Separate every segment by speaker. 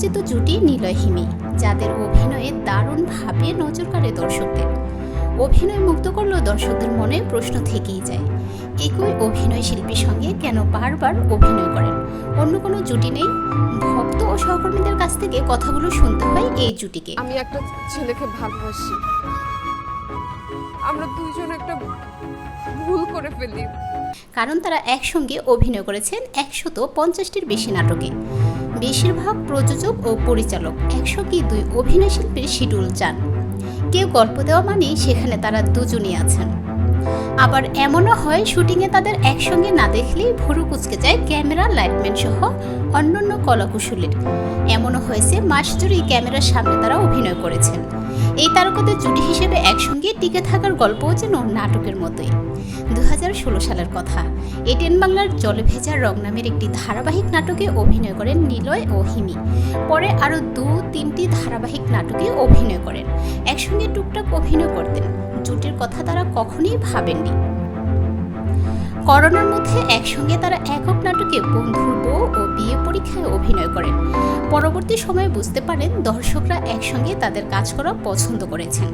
Speaker 1: পরিচিত জুটি নিলয় হিমি, যাদের অভিনয়ে দারুণভাবে নজর কাড়ে দর্শকদের। অভিনয় মুগ্ধ করলেও দর্শকদের মনে প্রশ্ন থেকেই যায়, একই অভিনয় শিল্পীর সঙ্গে কেন বারবার অভিনয় করেন? অন্য কোনো জুটি নেই? ভক্ত ও সহকর্মীদের কাছ থেকে কথাগুলো শুনতে হয় এই জুটিকে।
Speaker 2: আমি একটা ছেলেকে ভালোবাসি, আমরা দুইজন একটা ভুল করে ফেলি,
Speaker 1: কারণ তারা একসঙ্গে অভিনয় করেছেন 150টির বেশি নাটকে। বেশিরভাগ প্রযোজক ও পরিচালক একসঙ্গে দুই অভিনয় শিল্পীর শিডিউল চান। কেউ গল্প দেওয়া মানেই সেখানে তারা দুজনই আছেন। আবার এমনও হয় শুটিংয়ে তাদের একসঙ্গে না দেখলেই ভুরু কুঁচকে যায় ক্যামেরা, লাইটম্যান সহ অন্যান্য কলাকুশলীর। এমনও হয়েছে মাস জুড়েই ক্যামেরার সামনে তারা অভিনয় করেছেন। এই তারকাদের জুটি হিসেবে একসঙ্গে টিকে থাকার গল্পও যেন নাটকের মতোই। 2016 সালের কথা, এটিএন বাংলার জলে ভেজা রং নামের একটি ধারাবাহিক নাটকে অভিনয় করেন নিলয় ও হিমি। পরে আরও 2-3টি ধারাবাহিক নাটকে অভিনয় করেন। একসঙ্গে টুকটাক অভিনয় করতেন। জুটির কথা তারা কখনোই ভাবেননি। করোনার মধ্যে একসঙ্গে তারা একক নাটকে বন্ধুর বউ ও বিয়ে পরীক্ষায় অভিনয় করেন। পরবর্তী সময়ে বুঝতে পারেন দর্শকরা একসঙ্গে তাদের কাজ করা পছন্দ করেছেন।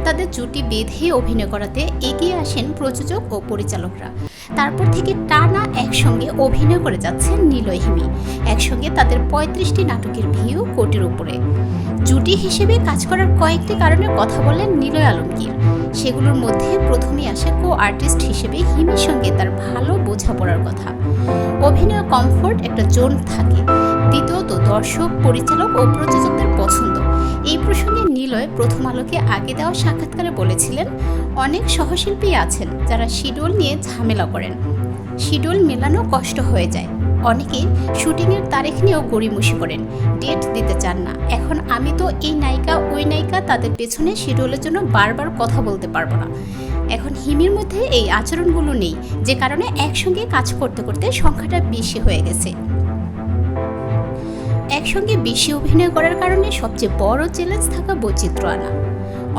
Speaker 1: তাদের জুটি বেঁধে অভিনয় করাতে এগিয়ে আসেন প্রযোজক ও পরিচালকরা। তারপর থেকে টানা একসঙ্গে অভিনয় করে যাচ্ছেন নিলয় হিমি। একসঙ্গে তাদের 35টি নাটকের ভিউ কোটির উপরে। জুটি হিসেবে কাজ করার কয়েকটি কারণের কথা বলেন নিলয় আলমগীর। সেগুলোর মধ্যে প্রথমেই আসে কো আর্টিস্ট হিসেবে হিমির সঙ্গে তার ভালো বোঝাপড়ার কথা। অভিনয় কমফোর্ট একটা জোন থাকে। দ্বিতীয়ত দর্শক, পরিচালক ও প্রযোজকদের পছন্দ। এই প্রসঙ্গে নিলয় প্রথম আলোকে আগে দেওয়া সাক্ষাৎকারে বলেছিলেন, অনেক সহশিল্পী আছেন যারা শিডিউল নিয়ে ঝামেলা করেন। শিডিউল মেলানো কষ্ট হয়ে যায়। অনেকে শুটিংয়ের তারিখ নিয়েও গড়িমসি করেন, ডেট দিতে চান না। এখন আমি তো এই নায়িকা ওই নায়িকা তাদের পেছনে শিডিউলের জন্য বারবার কথা বলতে পারবো না। এখন হিমির মধ্যে এই আচরণগুলো নেই, যে কারণে একসঙ্গে কাজ করতে করতে সংখ্যাটা বেশি হয়ে গেছে। একসঙ্গে বেশি অভিনয় করার কারণে সবচেয়ে বড় চ্যালেঞ্জ থাকা বৈচিত্র্য আনা।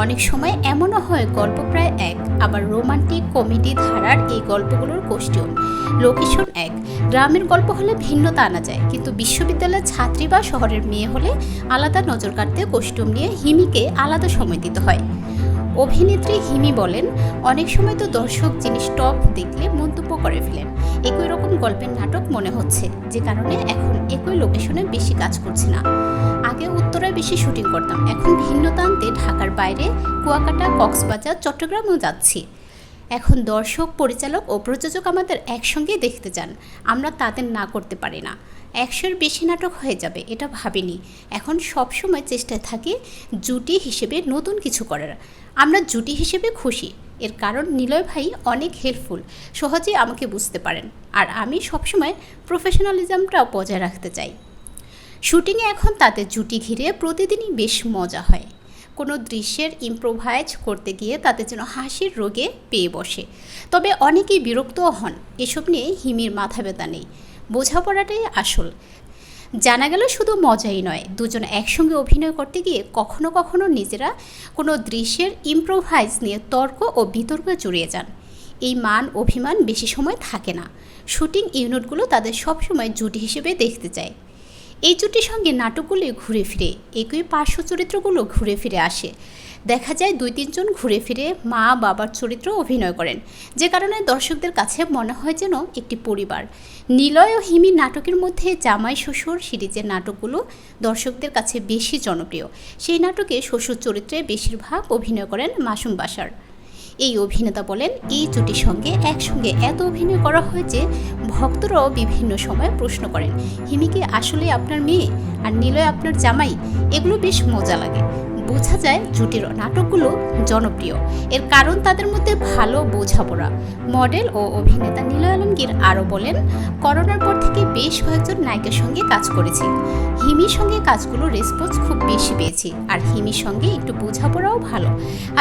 Speaker 1: অনেক সময় এমনও হয় গল্প প্রায় এক, আবার রোমান্টিক কমেডি ধারার এই গল্পগুলোর কস্টিউম, লোকেশন এক। গ্রামের গল্প হলে ভিন্নতা আনা যায়, কিন্তু বিশ্ববিদ্যালয়ের ছাত্রী বা শহরের মেয়ে হলে আলাদা নজর কাটতে কস্টিউম নিয়ে হিমিকে আলাদা সময় দিতে হয়। অভিনেত্রী হিমি বলেন, অনেক সময় তো দর্শক জিনিস টপ দেখলে মন্তব্য করে ফেলেন, একই রকম গল্পের নাটক মনে হচ্ছে, যে কারণে এখন একই লোকেশনে বেশি কাজ করছি না। আগে উত্তরায় বেশি শুটিং করতাম, এখন ভিন্নতা আনতে ঢাকার বাইরে কুয়াকাটা, কক্সবাজার, চট্টগ্রামেও যাচ্ছি। এখন দর্শক, পরিচালক ও প্রযোজক আমাদের একসঙ্গেই দেখতে চান, আমরা তাদের না করতে পারি না। 100-এর বেশি নাটক হয়ে যাবে এটা ভাবিনি। এখন সবসময় চেষ্টায় থাকি জুটি হিসেবে নতুন কিছু করার। আমরা জুটি হিসেবে খুশি, এর কারণ নিলয় ভাই অনেক হেল্পফুল, সহজেই আমাকে বুঝতে পারেন, আর আমি সবসময় প্রফেশনালিজমটাও বজায় রাখতে চাই। শুটিংয়ে এখন তাদের জুটি ঘিরে প্রতিদিনই বেশ মজা হয়। কোনো দৃশ্যের ইম্প্রোভাইজ করতে গিয়ে তাদের যেন হাসির রোগে পেয়ে বসে। তবে অনেকেই বিরক্তও হন, এসব নিয়ে হিমির মাথা ব্যথা নেই, বোঝাপড়াটাই আসল। জানা গেল শুধু মজাই নয়, দুজন একসঙ্গে অভিনয় করতে গিয়ে কখনো কখনো নিজেরা কোনো দৃশ্যের ইম্প্রোভাইজ নিয়ে তর্ক ও বিতর্কে জড়িয়ে যান। এই মান অভিমান বেশি সময় থাকে না। শুটিং ইউনিটগুলো তাদের সবসময় জুটি হিসেবে দেখতে চায়। এই জুটির সঙ্গে নাটকগুলি ঘুরে ফিরে, একই পার্শ্ব চরিত্রগুলো ঘুরে ফিরে আসে। দেখা যায় 2-3 জন ঘুরে ফিরে মা বাবার চরিত্র অভিনয় করেন, যে কারণে দর্শকদের কাছে মনে হয় যেন একটি পরিবার। নিলয় ও হিমির নাটকের মধ্যে জামাই শ্বশুর সিরিজের নাটকগুলো দর্শকদের কাছে বেশি জনপ্রিয়। সেই নাটকে শ্বশুর চরিত্রে বেশিরভাগ অভিনয় করেন মাসুম বাশার। এই অভিনেতা বলেন, এই জুটির সঙ্গে একসঙ্গে এত অভিনয় করা হয় যে ভক্তরাও বিভিন্ন সময় প্রশ্ন করেন, হিমি কি আসলে আপনার মেয়ে আর নিলয় আপনার জামাই? এগুলো বেশ মজা লাগে। বোঝা যায় জুটির নাটকগুলো জনপ্রিয়, এর কারণ তাদের মধ্যে ভালো বোঝাপড়া। মডেল ও অভিনেতা নিলয় আলমগীর আরও বলেন, করোনার পর থেকে বেশ কয়েকজন নায়িকার সঙ্গে কাজ করেছি। হিমির সঙ্গে কাজগুলো রেসপন্স খুব বেশি পেয়েছি, আর হিমির সঙ্গে একটু বোঝাপড়াও ভালো।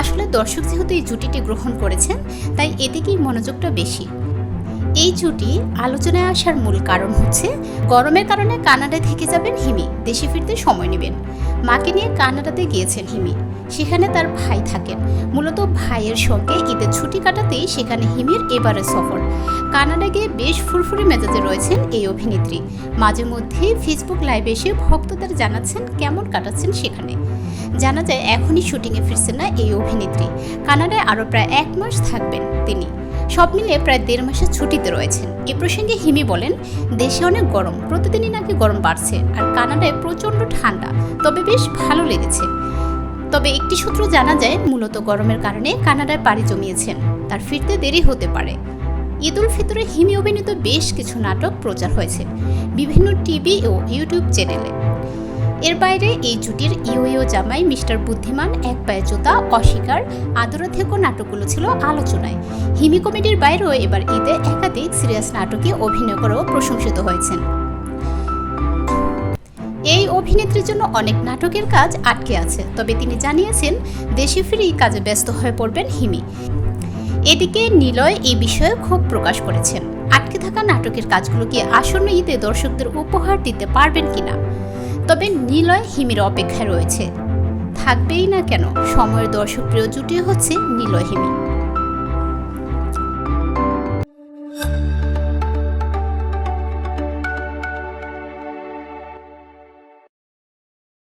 Speaker 1: আসলে দর্শক যেহেতু এই জুটিটি গ্রহণ করেছেন, তাই এদিকেই মনোযোগটা বেশি। এই জুটি আলোচনায় আসার মূল কারণ হচ্ছে গরমের কারণে কানাডায় থেকে যাবেন হিমি, দেশে ফিরতে সময় নেবেন। মাকে নিয়ে কানাডাতে গিয়েছেন হিমি, সেখানে তার ভাই থাকেন। মূলত ভাইয়ের সঙ্গে ঈদের ছুটি কাটাতেই সেখানে হিমির এবারের সফর। কানাডা গিয়ে বেশ ফুরফুরে মেজাজে রয়েছেন এই অভিনেত্রী। মাঝে মধ্যে ফেসবুক লাইভে এসে ভক্তদের জানাচ্ছেন কেমন কাটাচ্ছেন সেখানে। জানা যায় এখনই শুটিংয়ে ফিরছেন না এই অভিনেত্রী, কানাডায় আরও প্রায় 1 মাস থাকবেন তিনি। সব মিলিয়ে প্রায় 1.5 মাসের ছুটিতে রয়েছেন। এ প্রসঙ্গে হিমি বলেন, দেশে অনেক গরম, প্রতিদিনই নাকি গরম বাড়ছে, আর কানাডায় প্রচণ্ড ঠান্ডা, তবে বেশ ভালো লেগেছে। তবে একটি সূত্র জানা যায় মূলত গরমের কারণে কানাডায় পাড়ি জমিয়েছেন, তার ফিরতে দেরি হতে পারে। ঈদ উল ফিতরে হিমি অভিনীত বেশ কিছু নাটক প্রচার হয়েছে বিভিন্ন টিভি ও ইউটিউব চ্যানেলে। এর বাইরে এই জুটির ইউ ইউ জামাই, মিস্টার বুদ্ধিমান, এক পায়ে জুতা, অস্বীকার, আদরে থেকো নাটকগুলো ছিল আলোচনায়। হিমি কমেডির বাইরেও এবার ঈদে একাধিক সিরিয়াস নাটকে অভিনয় করেও প্রশংসিত হয়েছেন। এই অভিনেত্রীর জন্য অনেক নাটকের কাজ আটকে আছে, তবে তিনি জানিয়েছেন দেশে ফিরেই কাজে ব্যস্ত হয়ে পড়বেন হিমি। এদিকে নিলয় এই বিষয়ে ক্ষোভ প্রকাশ করেছেন, আটকে থাকা নাটকের কাজগুলো কি আসন্ন ঈদে দর্শকদের উপহার দিতে পারবেন কিনা। তবে নিলয় হিমির অপেক্ষায় রয়েছে, থাকবেই না কেন, সময়ের দর্শকপ্রিয় জুটি হচ্ছে নিলয় হিমি।